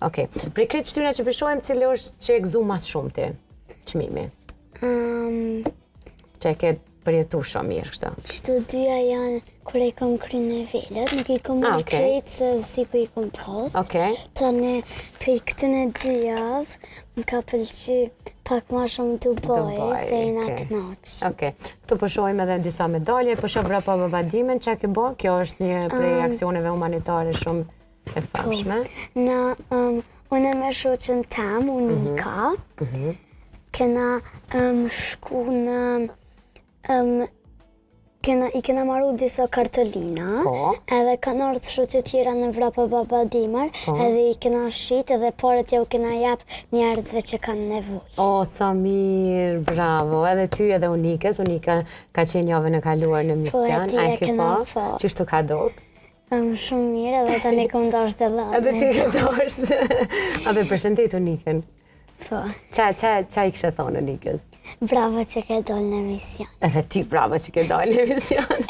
Okej. Prej krejt shtyra që përshojmë, cili është që e gëzu mas shumë ti? Çmimi. Që e ke përjetu shumë mirë kështu. Qëto dyja janë kur e kom kry nivelet, nuk i kom marrë krejt se si ku i kom pas. Tani, për këtën e dy javë, më ka pëlqy pak ma shumë Dubai, se i na knaq. Këtu përshojmë edhe disa medalje, për shoh vrapa babadimin, që ke bo? Kjo është një prej aksioneve humanitare shumë e famshme. Unë me shoqën tem, Unika, kena shku në i kena marru disa kartolina, edhe kanë ardhur shoqe tjera në vrapa babadimar, edhe i kena shit edhe paret ja u kena jap njerëzve që kanë nevojë. O, sa mirë, bravo. Edhe ty edhe Unikës, Unika ka qenë javën e kaluar në mision. Po, e kena po. Qështu ka dok? Shumë mirë, edhe tani kom dashur të lëmë. Edhe ti ke dashur. A be përshëndet Unikën. Po. Qa i kështë thonë Unikës? Bravo që ke dalë në mision. Edhe ti bravo që ke dalë në mision.